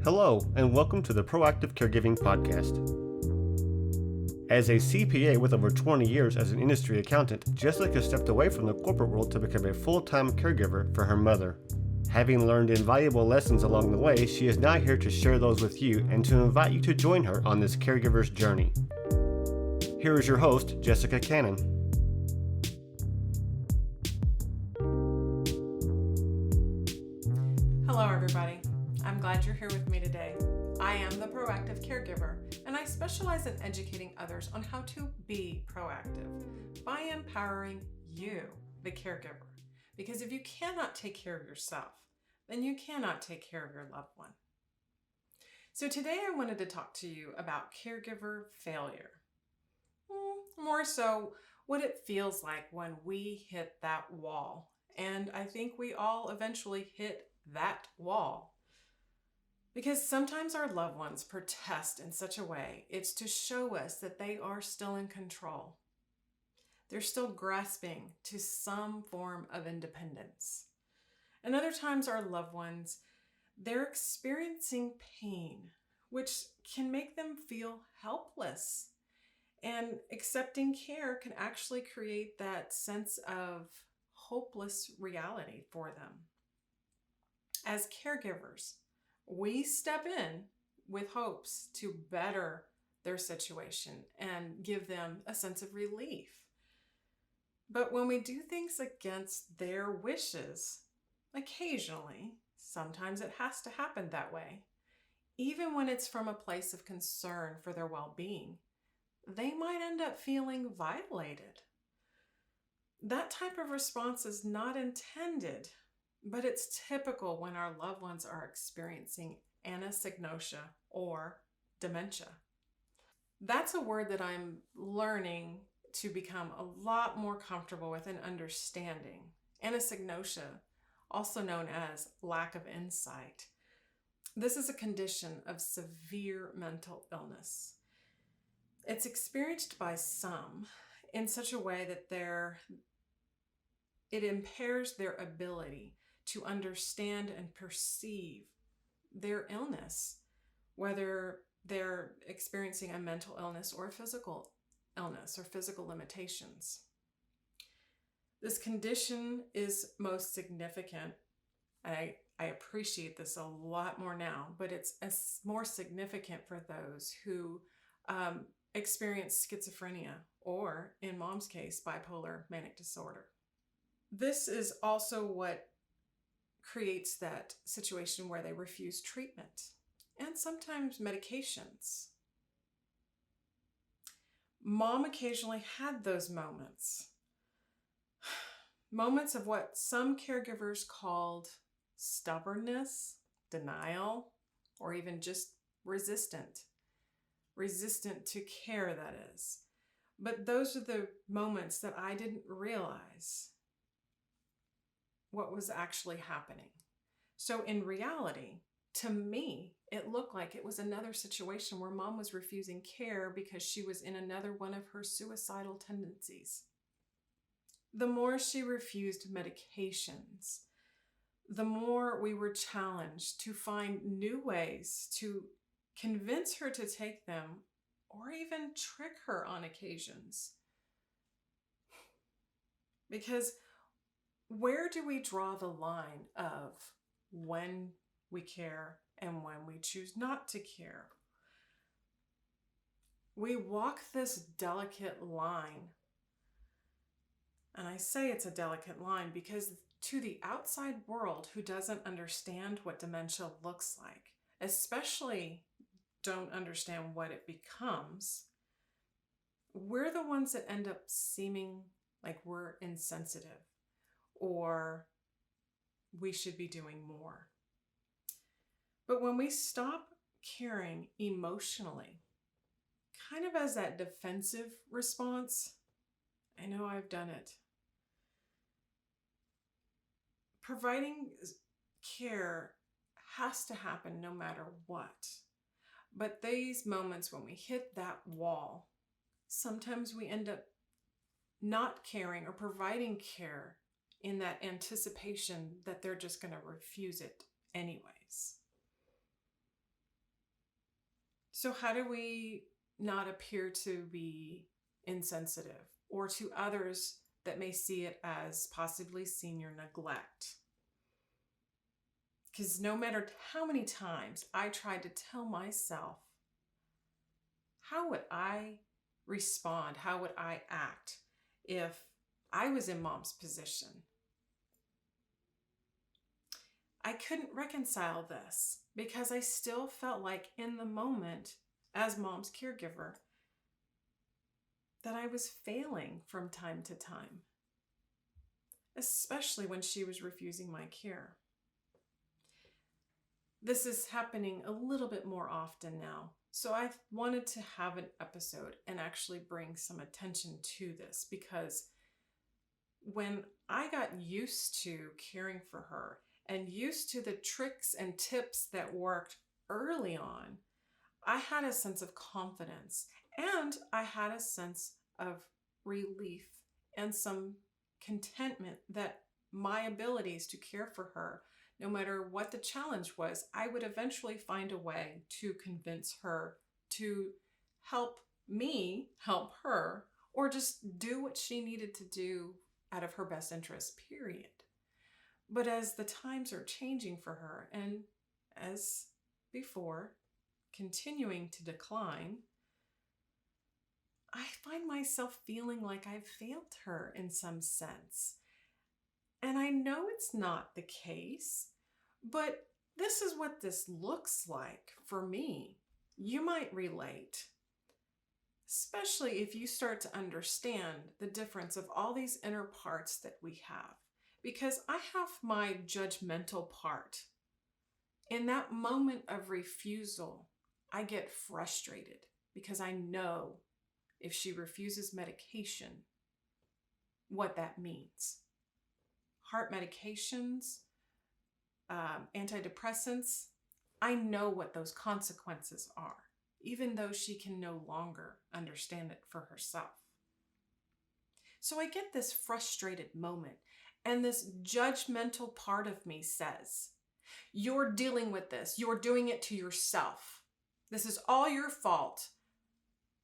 Hello, and welcome to the Proactive Caregiving Podcast. As a CPA with over 20 years as an industry accountant, Jessica stepped away from the corporate world to become a full-time caregiver for her mother. Having learned invaluable lessons along the way, she is now here to share those with you and to invite you to join her on this caregiver's journey. Here is your host, Jessica Cannon. Hello, everybody. I'm glad you're here with me today. I am the Proactive Caregiver, and I specialize in educating others on how to be proactive by empowering you, the caregiver. Because if you cannot take care of yourself, then you cannot take care of your loved one. So today I wanted to talk to you about caregiver failure. More so, what it feels like when we hit that wall. And I think we all eventually hit that wall. Because sometimes our loved ones protest in such a way, it's to show us that they are still in control. They're still grasping to some form of independence. And other times our loved ones, they're experiencing pain, which can make them feel helpless. And accepting care can actually create that sense of hopeless reality for them. As caregivers, we step in with hopes to better their situation and give them a sense of relief. But when we do things against their wishes, occasionally, sometimes it has to happen that way, even when it's from a place of concern for their well-being, they might end up feeling violated. That type of response is not intended, but it's typical when our loved ones are experiencing anosognosia or dementia. That's a word that I'm learning to become a lot more comfortable with and understanding. Anosognosia, also known as lack of insight. This is a condition of severe mental illness. It's experienced by some in such a way that it impairs their ability to understand and perceive their illness, whether they're experiencing a mental illness or a physical illness or physical limitations. This condition is most significant. I appreciate this a lot more now, but it's more significant for those who experience schizophrenia or, in mom's case, bipolar manic disorder. This is also what creates that situation where they refuse treatment and sometimes medications. Mom occasionally had those moments of what some caregivers called stubbornness, denial, or even just resistant to care, that is. But those are the moments that I didn't realize what was actually happening. So in reality, to me, it looked like it was another situation where mom was refusing care because she was in another one of her suicidal tendencies. The more she refused medications, the more we were challenged to find new ways to convince her to take them or even trick her on occasions. Because where do we draw the line of when we care and when we choose not to care? We walk this delicate line. And I say it's a delicate line because to the outside world who doesn't understand what dementia looks like, especially don't understand what it becomes, we're the ones that end up seeming like we're insensitive or we should be doing more. But when we stop caring emotionally, kind of as that defensive response, I know I've done it. Providing care has to happen no matter what. But these moments when we hit that wall, sometimes we end up not caring or providing care in that anticipation that they're just going to refuse it anyways. So how do we not appear to be insensitive or to others that may see it as possibly senior neglect? Because no matter how many times I tried to tell myself, how would I respond? How would I act if I was in mom's position? I couldn't reconcile this because I still felt like in the moment, as mom's caregiver, that I was failing from time to time, especially when she was refusing my care. This is happening a little bit more often now. So I wanted to have an episode and actually bring some attention to this, because when I got used to caring for her and used to the tricks and tips that worked early on, I had a sense of confidence and I had a sense of relief and some contentment that my abilities to care for her, no matter what the challenge was, I would eventually find a way to convince her to help me help her, or just do what she needed to do out of her best interest, period. But as the times are changing for her, and as before, continuing to decline, I find myself feeling like I've failed her in some sense. And I know it's not the case, but this is what this looks like for me. You might relate, especially if you start to understand the difference of all these inner parts that we have. Because I have my judgmental part. In that moment of refusal, I get frustrated because I know if she refuses medication, what that means. Heart medications, antidepressants, I know what those consequences are, even though she can no longer understand it for herself. So I get this frustrated moment, and this judgmental part of me says, you're dealing with this. You're doing it to yourself. This is all your fault.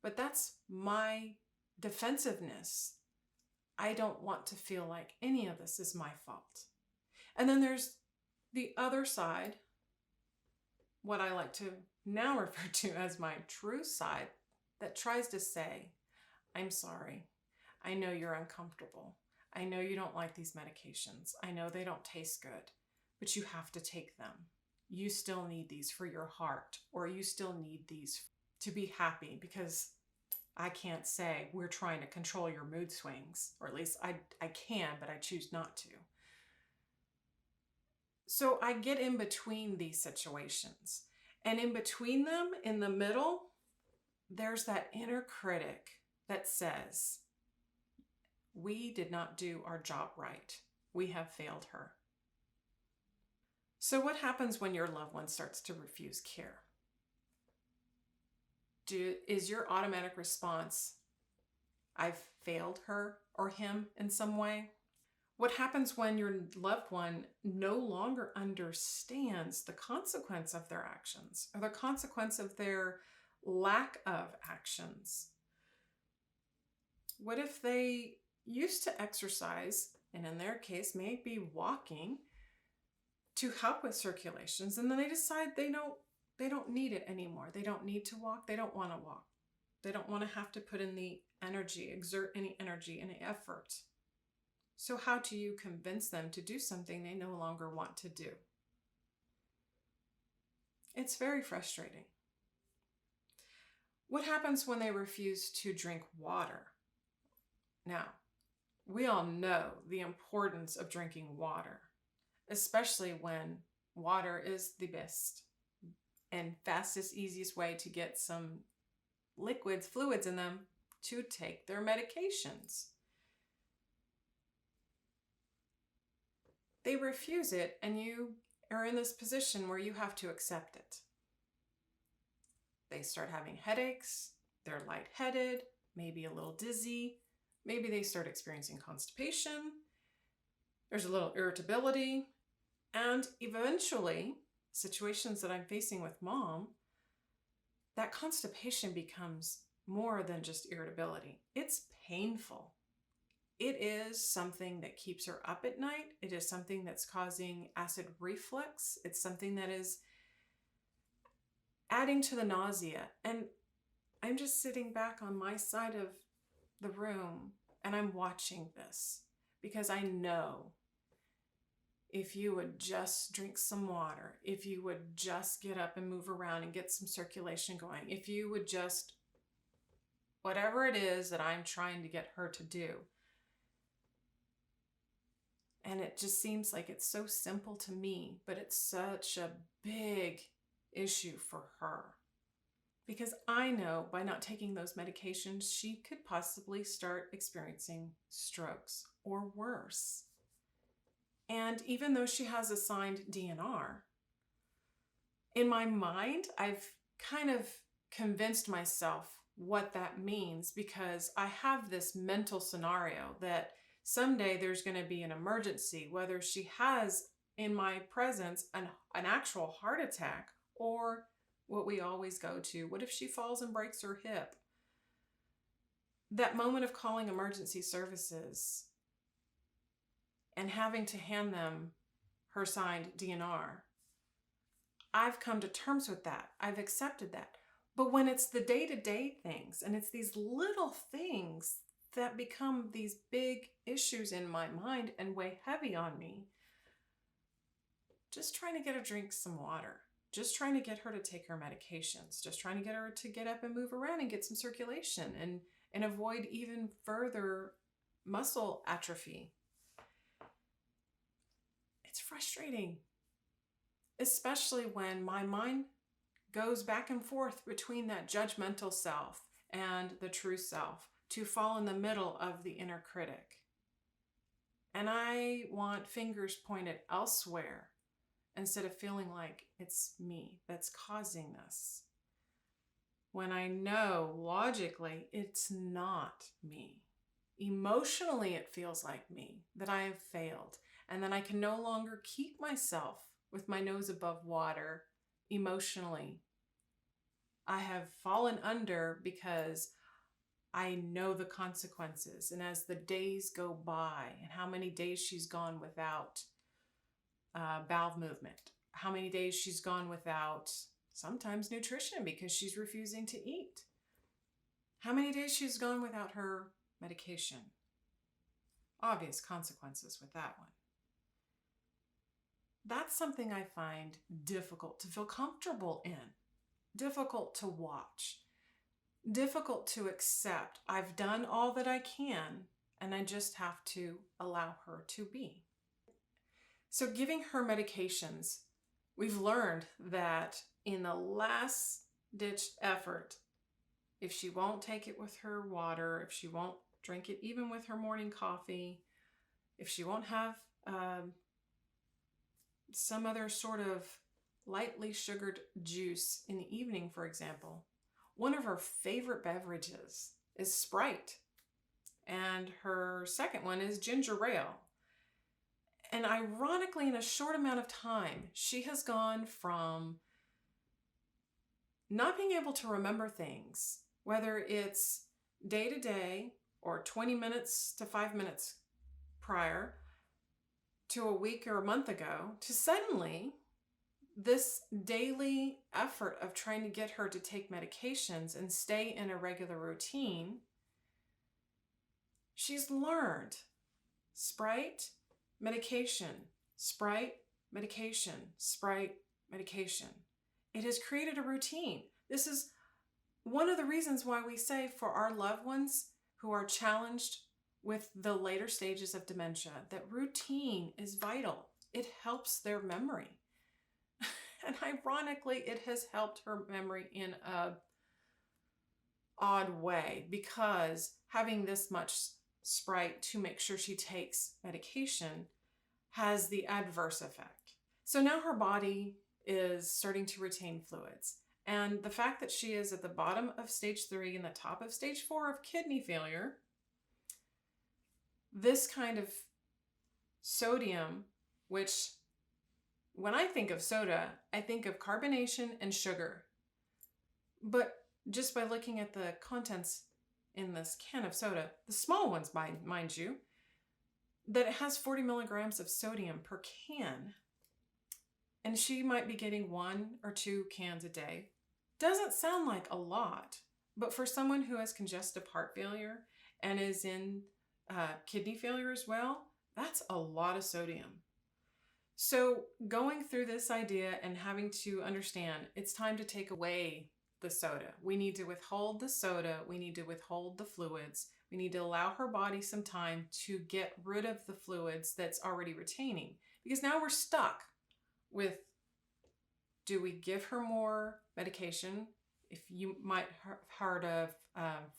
But that's my defensiveness. I don't want to feel like any of this is my fault. And then there's the other side, what I like to now refer to as my true side, that tries to say, I'm sorry. I know you're uncomfortable. I know you don't like these medications. I know they don't taste good, but you have to take them. You still need these for your heart, or you still need these to be happy, because I can't say we're trying to control your mood swings, or at least I can, but I choose not to. So I get in between these situations, and in between them, in the middle, there's that inner critic that says, we did not do our job right. We have failed her. So what happens when your loved one starts to refuse care? Is your automatic response, I've failed her or him in some way? What happens when your loved one no longer understands the consequence of their actions, or the consequence of their lack of actions? What if they used to exercise, and in their case may be walking, to help with circulations, and then they decide they don't need it anymore. They don't need to walk. They don't want to walk. They don't want to have to put in the energy, exert any energy, any effort. So how do you convince them to do something they no longer want to do? It's very frustrating. What happens when they refuse to drink water? Now, we all know the importance of drinking water, especially when water is the best and fastest, easiest way to get some fluids in them to take their medications. They refuse it, and you are in this position where you have to accept it. They start having headaches, they're lightheaded, maybe a little dizzy, maybe they start experiencing constipation, there's a little irritability, and eventually, situations that I'm facing with mom, that constipation becomes more than just irritability. It's painful. It is something that keeps her up at night. It is something that's causing acid reflux. It's something that is adding to the nausea. And I'm just sitting back on my side of the room and I'm watching this because I know if you would just drink some water, if you would just get up and move around and get some circulation going, if you would just, whatever it is that I'm trying to get her to do. And it just seems like it's so simple to me, but it's such a big issue for her. Because I know by not taking those medications, she could possibly start experiencing strokes or worse. And even though she has assigned DNR, in my mind, I've kind of convinced myself what that means because I have this mental scenario that someday there's going to be an emergency, whether she has in my presence an actual heart attack or what we always go to, what if she falls and breaks her hip? That moment of calling emergency services and having to hand them her signed DNR, I've come to terms with that. I've accepted that. But when it's the day-to-day things and it's these little things that become these big issues in my mind and weigh heavy on me, just trying to get her drink some water, just trying to get her to take her medications, just trying to get her to get up and move around and get some circulation and avoid even further muscle atrophy. It's frustrating, especially when my mind goes back and forth between that judgmental self and the true self to fall in the middle of the inner critic. And I want fingers pointed elsewhere instead of feeling like it's me that's causing this. When I know logically it's not me. Emotionally it feels like me, that I have failed, and that I can no longer keep myself with my nose above water emotionally. I have fallen under because I know the consequences. And as the days go by, and how many days she's gone without bowel movement, how many days she's gone without sometimes nutrition because she's refusing to eat, how many days she's gone without her medication. Obvious consequences with that one. That's something I find difficult to feel comfortable in, difficult to watch, difficult to accept. I've done all that I can, and I just have to allow her to be. So giving her medications, we've learned that in the last ditch effort, if she won't take it with her water, if she won't drink it even with her morning coffee, if she won't have some other sort of lightly sugared juice in the evening, for example, one of her favorite beverages is Sprite. And her second one is ginger ale. And ironically, in a short amount of time, she has gone from not being able to remember things, whether it's day to day or 20 minutes to 5 minutes prior to a week or a month ago, to suddenly this daily effort of trying to get her to take medications and stay in a regular routine. She's learned Sprite, medication, Sprite, medication, Sprite, medication. It has created a routine. This is one of the reasons why we say for our loved ones who are challenged with the later stages of dementia, that routine is vital. It helps their memory. And ironically, it has helped her memory in a odd way, because having this much Sprite to make sure she takes medication has the adverse effect. So now her body is starting to retain fluids. And the fact that she is at the bottom of stage 3 and the top of stage 4 of kidney failure, this kind of sodium, which when I think of soda, I think of carbonation and sugar. But just by looking at the contents in this can of soda, the small ones, mind you, that it has 40 milligrams of sodium per can, and she might be getting 1 or 2 cans a day. Doesn't sound like a lot, but for someone who has congestive heart failure and is in kidney failure as well, that's a lot of sodium. So going through this idea and having to understand it's time to take away the soda. We need to withhold the soda. We need to withhold the fluids. We need to allow her body some time to get rid of the fluids that's already retaining. Because now we're stuck with, do we give her more medication? If you might have heard of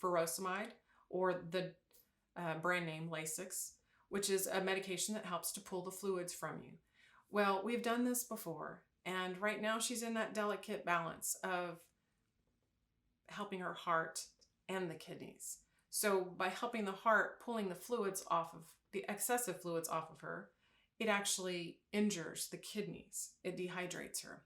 furosemide or the brand name Lasix, which is a medication that helps to pull the fluids from you. Well, we've done this before, and right now she's in that delicate balance of helping her heart and the kidneys. So by helping the heart, pulling the fluids off of the excessive fluids off of her, it actually injures the kidneys. It dehydrates her.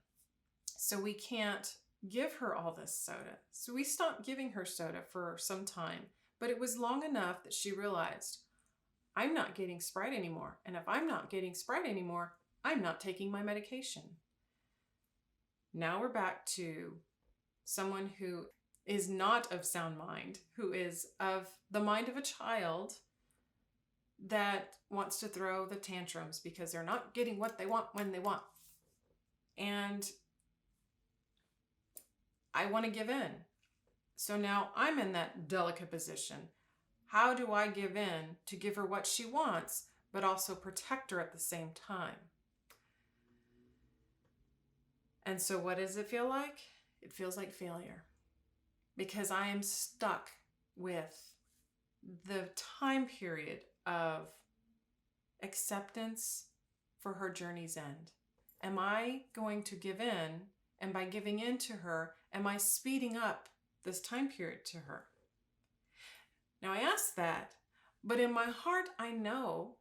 So we can't give her all this soda. So we stopped giving her soda for some time, but it was long enough that she realized, I'm not getting Sprite anymore. And if I'm not getting Sprite anymore, I'm not taking my medication. Now we're back to someone who is not of sound mind, who is of the mind of a child that wants to throw the tantrums because they're not getting what they want when they want. And I want to give in. So now I'm in that delicate position. How do I give in to give her what she wants, but also protect her at the same time? And so what does it feel like? It feels like failure, because I am stuck with the time period of acceptance for her journey's end. Am I going to give in? And by giving in to her, am I speeding up this time period to her? Now I ask that, but in my heart, I know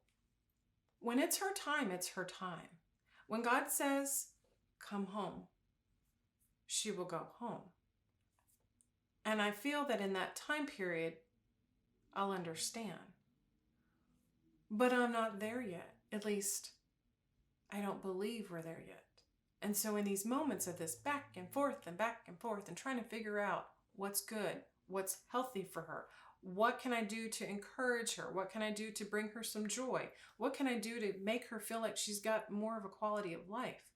when it's her time, it's her time. When God says, come home, she will go home. And I feel that in that time period, I'll understand. But I'm not there yet. At least, I don't believe we're there yet. And so in these moments of this back and forth and trying to figure out what's good, what's healthy for her, what can I do to encourage her? What can I do to bring her some joy? What can I do to make her feel like she's got more of a quality of life?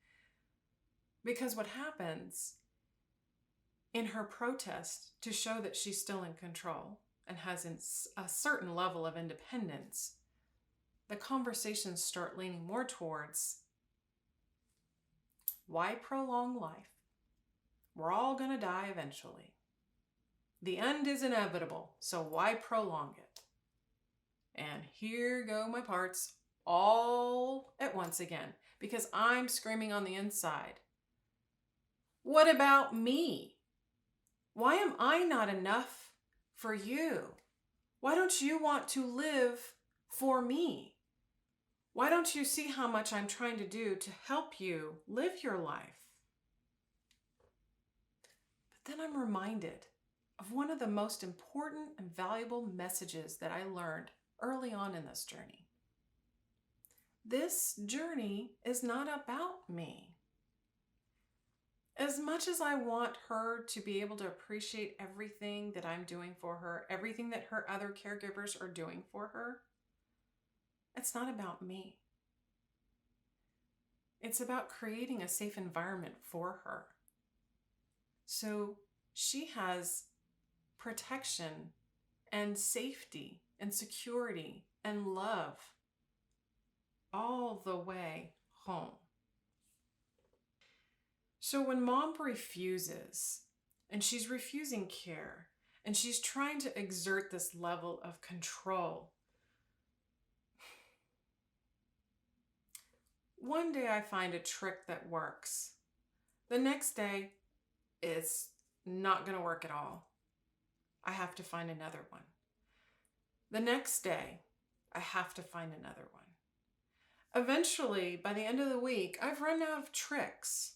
Because what happens in her protest to show that she's still in control and has a certain level of independence, the conversations start leaning more towards, why prolong life? We're all going to die eventually. The end is inevitable, so why prolong it? And here go my parts all at once again, because I'm screaming on the inside. What about me? Why am I not enough for you? Why don't you want to live for me? Why don't you see how much I'm trying to do to help you live your life? But then I'm reminded of one of the most important and valuable messages that I learned early on in this journey. This journey is not about me. As much as I want her to be able to appreciate everything that I'm doing for her, everything that her other caregivers are doing for her, it's not about me. It's about creating a safe environment for her. So she has protection and safety and security and love all the way home. So when mom refuses, and she's refusing care, and she's trying to exert this level of control, one day I find a trick that works. The next day, it's not going to work at all. I have to find another one. The next day, I have to find another one. Eventually, by the end of the week, I've run out of tricks.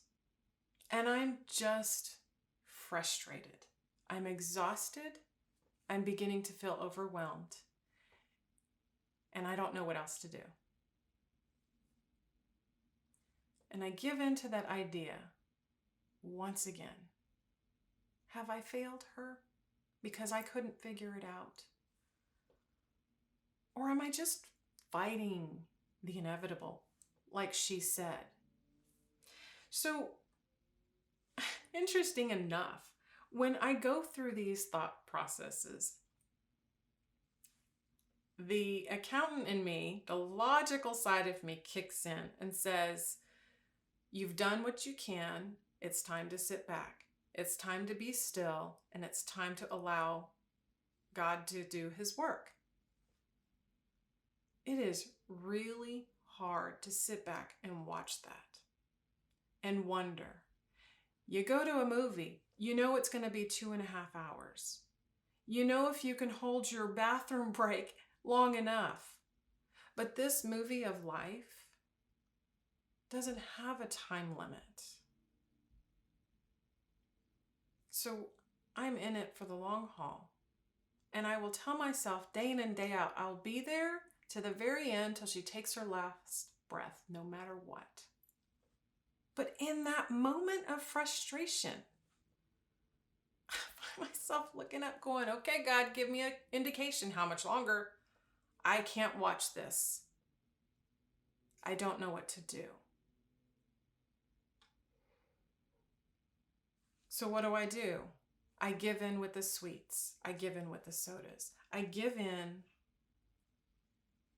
And I'm just frustrated. I'm exhausted. I'm beginning to feel overwhelmed. And I don't know what else to do. And I give in to that idea once again. Have I failed her because I couldn't figure it out? Or am I just fighting the inevitable, like she said? So, interesting enough, when I go through these thought processes, the accountant in me, the logical side of me, kicks in and says, you've done what you can. It's time to sit back. It's time to be still, and it's time to allow God to do his work. It is really hard to sit back and watch that and wonder. You go to a movie, you know it's going to be 2.5 hours. You know if you can hold your bathroom break long enough. But this movie of life doesn't have a time limit. So I'm in it for the long haul. And I will tell myself day in and day out, I'll be there to the very end till she takes her last breath, no matter what. But in that moment of frustration, I find myself looking up going, okay, God, give me an indication. How much longer? I can't watch this. I don't know what to do. So what do? I give in with the sweets. I give in with the sodas. I give in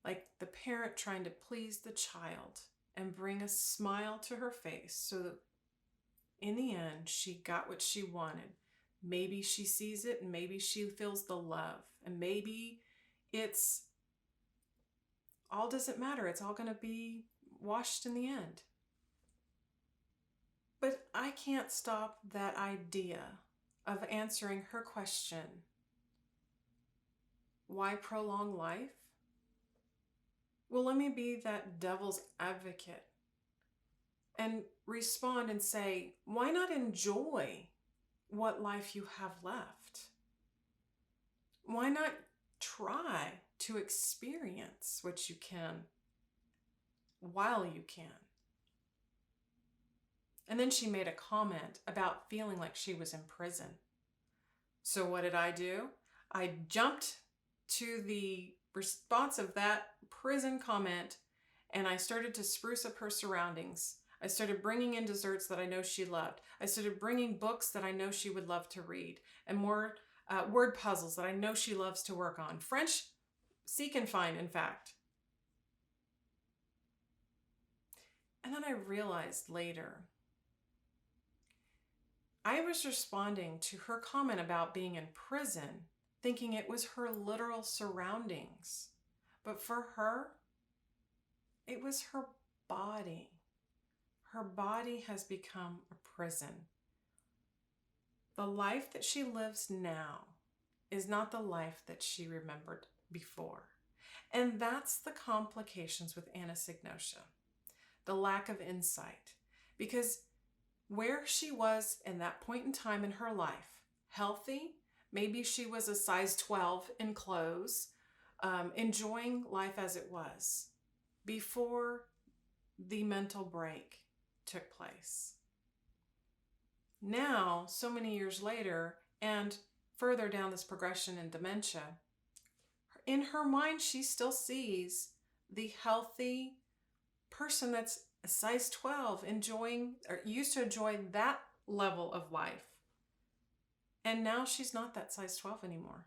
like the parent trying to please the child and bring a smile to her face so that in the end, she got what she wanted. Maybe she sees it and maybe she feels the love. And maybe it's all doesn't matter. It's all going to be washed in the end. But I can't stop that idea of answering her question. Why prolong life? Well, let me be that devil's advocate and respond and say, why not enjoy what life you have left? Why not try to experience what you can while you can? And then she made a comment about feeling like she was in prison. So what did I do? I jumped to the response of that prison comment and I started to spruce up her surroundings. I started bringing in desserts that I know she loved. I started bringing books that I know she would love to read and more word puzzles that I know she loves to work on. French, seek and find, in fact. And then I realized later, I was responding to her comment about being in prison, thinking it was her literal surroundings. But for her, it was her body. Her body has become a prison. The life that she lives now is not the life that she remembered before. And that's the complications with anosognosia, the lack of insight. Because where she was in that point in time in her life, healthy, maybe she was a size 12 in clothes, enjoying life as it was before the mental break took place. Now, so many years later, and further down this progression in dementia, in her mind, she still sees the healthy person that's a size 12, enjoying or used to enjoy that level of life. And now she's not that size 12 anymore.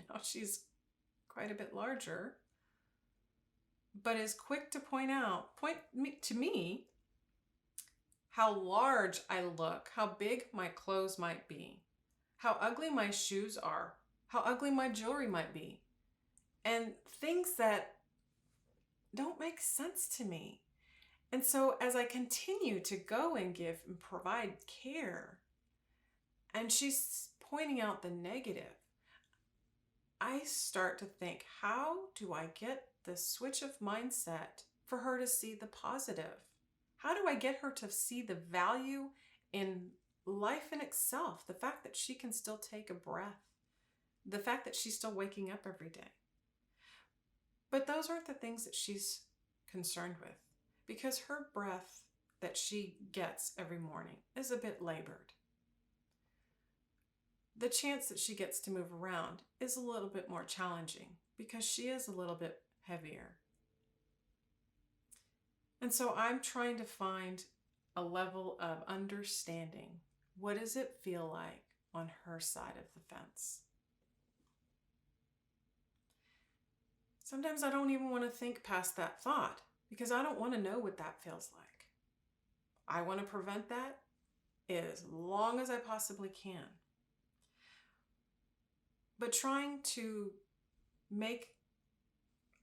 Now she's quite a bit larger, but is quick to point to me how large I look, how big my clothes might be, how ugly my shoes are, how ugly my jewelry might be, and things that don't make sense to me. And so as I continue to go and give and provide care, and she's pointing out the negative, I start to think, how do I get the switch of mindset for her to see the positive? How do I get her to see the value in life in itself, the fact that she can still take a breath, the fact that she's still waking up every day. But those aren't the things that she's concerned with, because her breath that she gets every morning is a bit labored. The chance that she gets to move around is a little bit more challenging because she is a little bit heavier. And so I'm trying to find a level of understanding. What does it feel like on her side of the fence? Sometimes I don't even want to think past that thought because I don't want to know what that feels like. I want to prevent that as long as I possibly can. But trying to make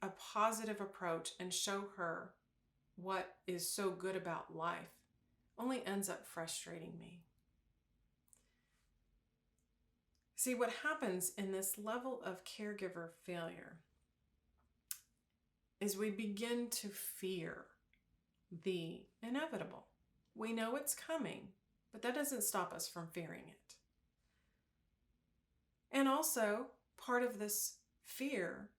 a positive approach and show her what is so good about life only ends up frustrating me. See, what happens in this level of caregiver failure is we begin to fear the inevitable. We know it's coming, but that doesn't stop us from fearing it. And also, part of this fear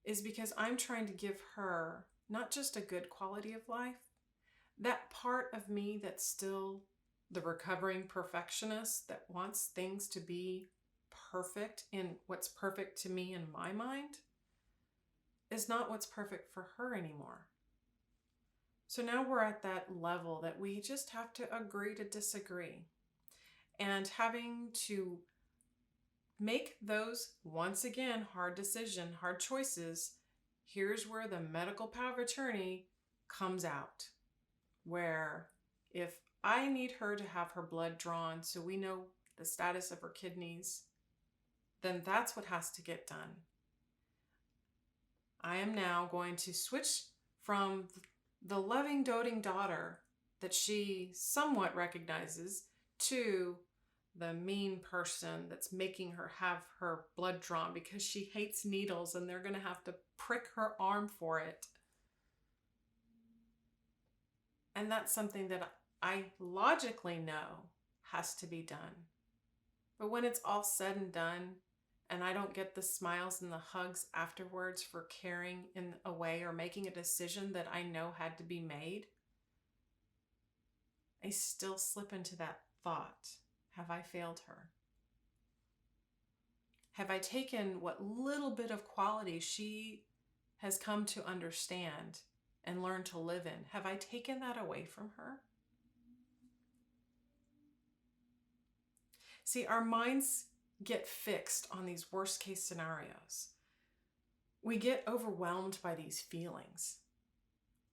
is because I'm trying to give her not just a good quality of life, that part of me that's still the recovering perfectionist that wants things to be perfect in what's perfect to me in my mind is not what's perfect for her anymore. So now we're at that level that we just have to agree to disagree, and having to make those, once again, hard choices. Here's where the medical power of attorney comes out, where if I need her to have her blood drawn so we know the status of her kidneys, then that's what has to get done. I am now going to switch from the loving, doting daughter that she somewhat recognizes to the mean person that's making her have her blood drawn because she hates needles and they're going to have to prick her arm for it. And that's something that I logically know has to be done. But when it's all said and done, and I don't get the smiles and the hugs afterwards for caring in a way or making a decision that I know had to be made, I still slip into that thought. Have I failed her? Have I taken what little bit of quality she has come to understand and learn to live in? Have I taken that away from her? See, our minds get fixed on these worst case scenarios. We get overwhelmed by these feelings.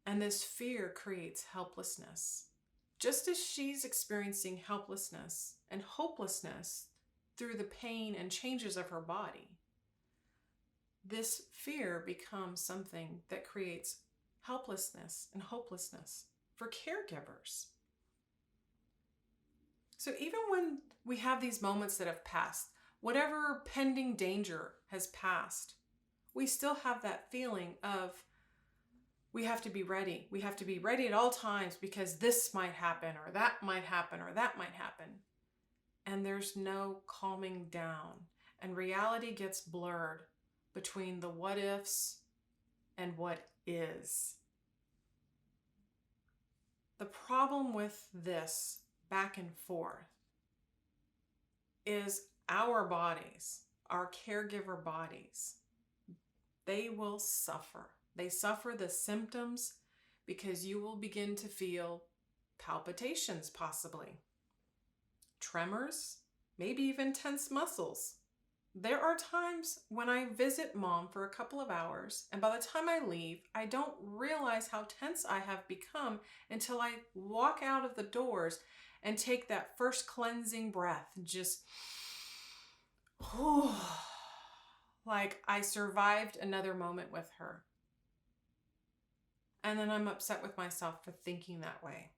And this fear creates helplessness. Just as she's experiencing helplessness and hopelessness through the pain and changes of her body, this fear becomes something that creates helplessness and hopelessness for caregivers. So even when we have these moments that have passed, whatever pending danger has passed, we still have that feeling of we have to be ready. We have to be ready at all times because this might happen or that might happen or that might happen. And there's no calming down. And reality gets blurred between the what ifs and what is. The problem with this back and forth is our bodies, our caregiver bodies, they will suffer. They suffer the symptoms because you will begin to feel palpitations, possibly, tremors, maybe even tense muscles. There are times when I visit mom for a couple of hours, and by the time I leave, I don't realize how tense I have become until I walk out of the doors and take that first cleansing breath, just like I survived another moment with her. And then I'm upset with myself for thinking that way.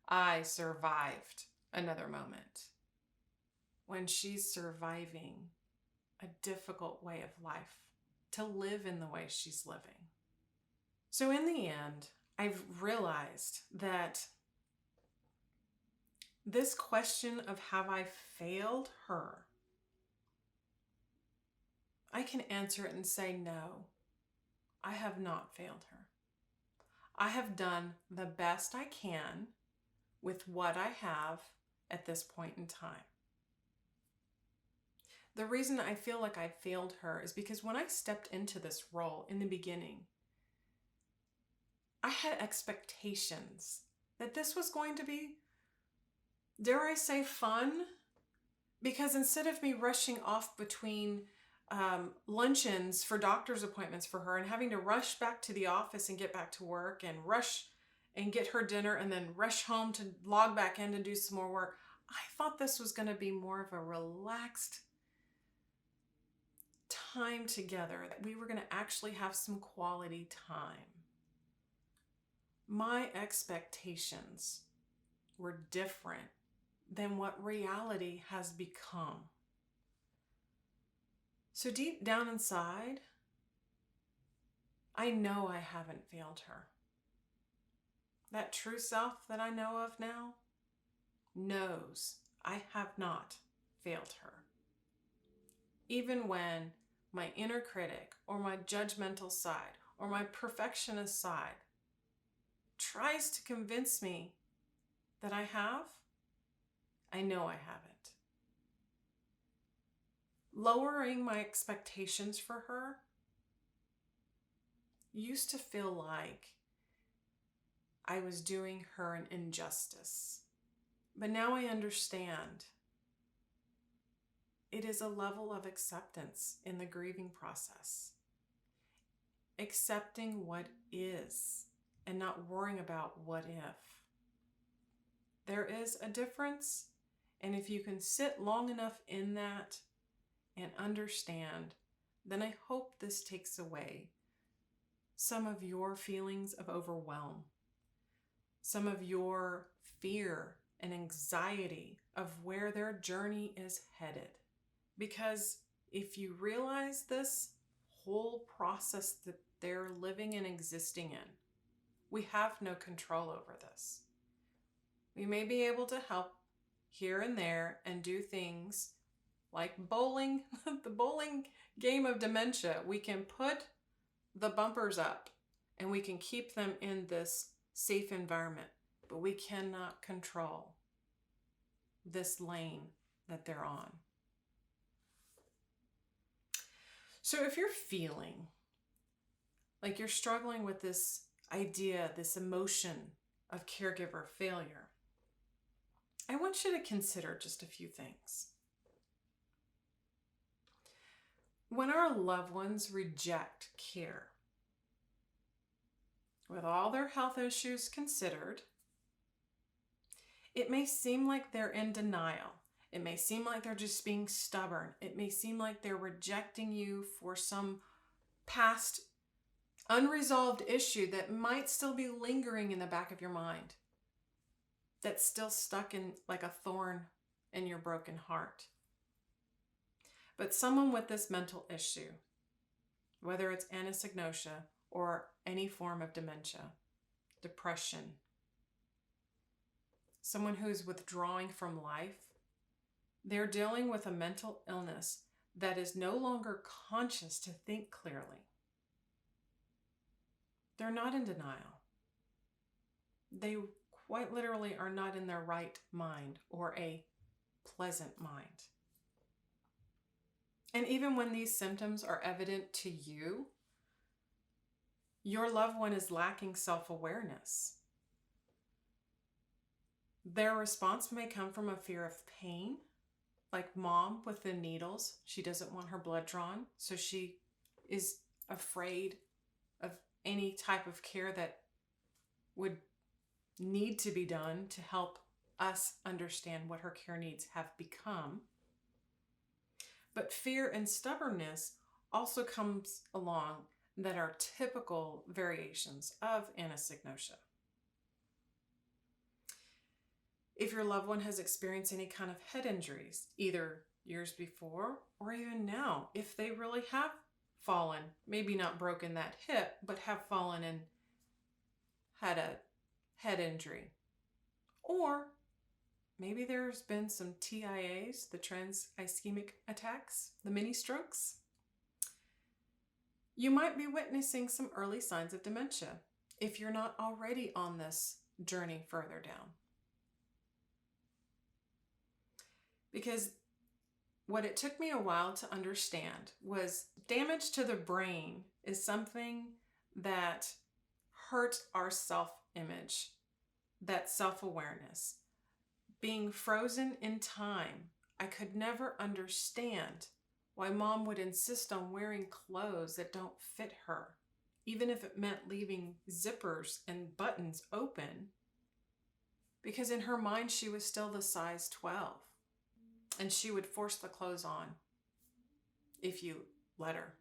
I survived another moment. When she's surviving a difficult way of life, to live in the way she's living. So in the end, I've realized that this question of have I failed her? I can answer it and say no, I have not failed her. I have done the best I can with what I have at this point in time. The reason I feel like I failed her is because when I stepped into this role in the beginning, I had expectations that this was going to be, dare I say, fun? Because instead of me rushing off between luncheons for doctor's appointments for her and having to rush back to the office and get back to work and rush and get her dinner and then rush home to log back in and do some more work, I thought this was going to be more of a relaxed time together, that we were going to actually have some quality time. My expectations were different than what reality has become. So deep down inside, I know I haven't failed her. That true self that I know of now knows I have not failed her. Even when my inner critic or my judgmental side or my perfectionist side tries to convince me that I have, I know I haven't. Lowering my expectations for her used to feel like I was doing her an injustice. But now I understand it is a level of acceptance in the grieving process. Accepting what is and not worrying about what if. There is a difference, and if you can sit long enough in that and understand, then I hope this takes away some of your feelings of overwhelm, some of your fear and anxiety of where their journey is headed. Because if you realize this whole process that they're living and existing in, we have no control over this. We may be able to help here and there and do things like bowling, the bowling game of dementia. We can put the bumpers up and we can keep them in this safe environment, but we cannot control this lane that they're on. So if you're feeling like you're struggling with this idea, this emotion of caregiver failure, I want you to consider just a few things. When our loved ones reject care, with all their health issues considered, it may seem like they're in denial. It may seem like they're just being stubborn. It may seem like they're rejecting you for some past unresolved issue that might still be lingering in the back of your mind, that's still stuck in like a thorn in your broken heart. But someone with this mental issue, whether it's anosognosia or any form of dementia, depression, someone who's withdrawing from life, they're dealing with a mental illness that is no longer conscious to think clearly. They're not in denial. They quite literally are not in their right mind or a pleasant mind. And even when these symptoms are evident to you, your loved one is lacking self-awareness. Their response may come from a fear of pain, like mom with the needles. She doesn't want her blood drawn, so she is afraid of any type of care that would need to be done to help us understand what her care needs have become. But fear and stubbornness also comes along that are typical variations of anosognosia. If your loved one has experienced any kind of head injuries, either years before or even now, if they really have fallen, maybe not broken that hip, but have fallen and had a head injury, or Maybe there's been some TIAs, the trans-ischemic attacks, the mini strokes. You might be witnessing some early signs of dementia if you're not already on this journey further down. Because what it took me a while to understand was damage to the brain is something that hurts our self-image, that self-awareness. Being frozen in time, I could never understand why Mom would insist on wearing clothes that don't fit her, even if it meant leaving zippers and buttons open, because in her mind she was still the size 12, and she would force the clothes on if you let her.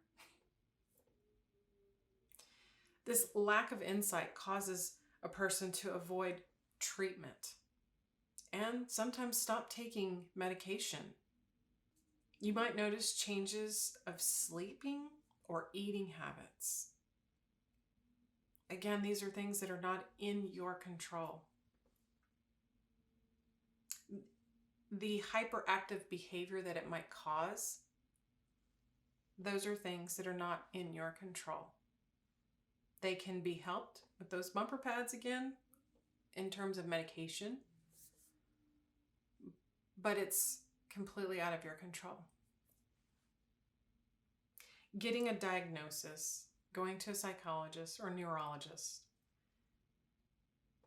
This lack of insight causes a person to avoid treatment and sometimes stop taking medication. You might notice changes of sleeping or eating habits. Again, these are things that are not in your control. The hyperactive behavior that it might cause, those are things that are not in your control. They can be helped with those bumper pads again in terms of medication, but it's completely out of your control. Getting a diagnosis, going to a psychologist or neurologist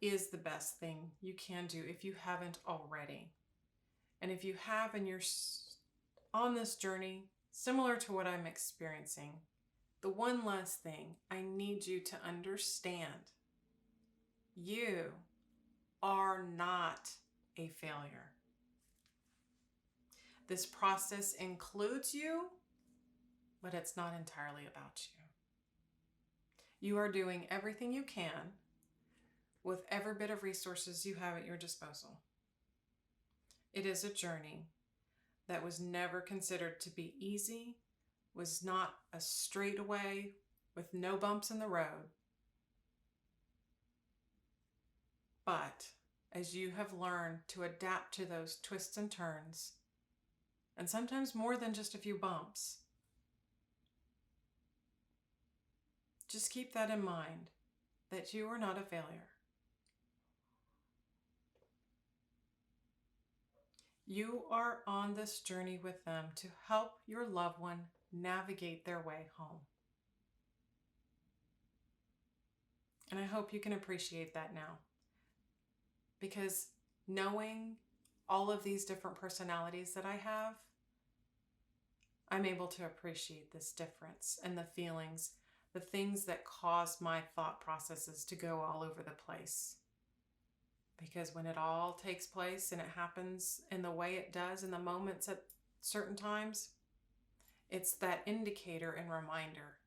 is the best thing you can do if you haven't already. And if you have and you're on this journey, similar to what I'm experiencing, the one last thing I need you to understand, you are not a failure. This process includes you, but it's not entirely about you. You are doing everything you can with every bit of resources you have at your disposal. It is a journey that was never considered to be easy, was not a straightaway with no bumps in the road. But as you have learned to adapt to those twists and turns, and sometimes more than just a few bumps, just keep that in mind, that you are not a failure. You are on this journey with them to help your loved one navigate their way home. And I hope you can appreciate that now. Because knowing all of these different personalities that I have, I'm able to appreciate this difference and the feelings, the things that cause my thought processes to go all over the place. Because when it all takes place and it happens in the way it does in the moments at certain times, it's that indicator and reminder.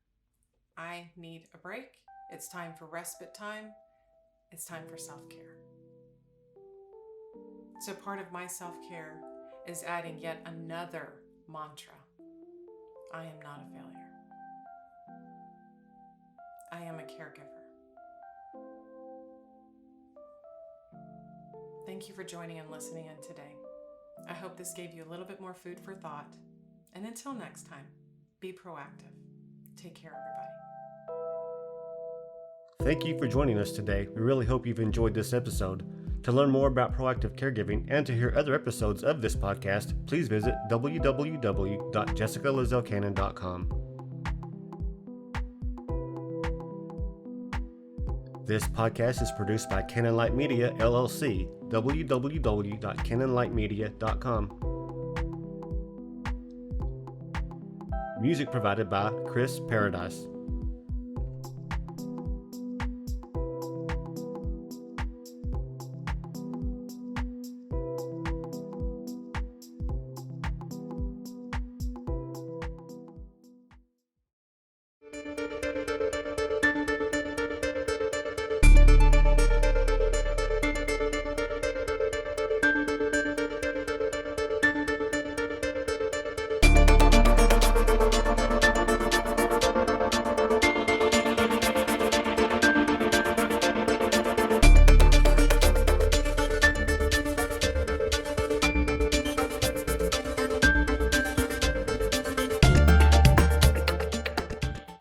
I need a break. It's time for respite time. It's time for self-care. So part of my self-care is adding yet another mantra. I am not a failure. I am a caregiver. Thank you for joining and listening in today. I hope this gave you a little bit more food for thought. And until next time, be proactive. Take care, everybody. Thank you for joining us today. We really hope you've enjoyed this episode. To learn more about proactive caregiving and to hear other episodes of this podcast, please visit www.jessicalazelcannon.com. This podcast is produced by Cannon Light Media, LLC, www.cannonlightmedia.com. Music provided by Chris Paradise.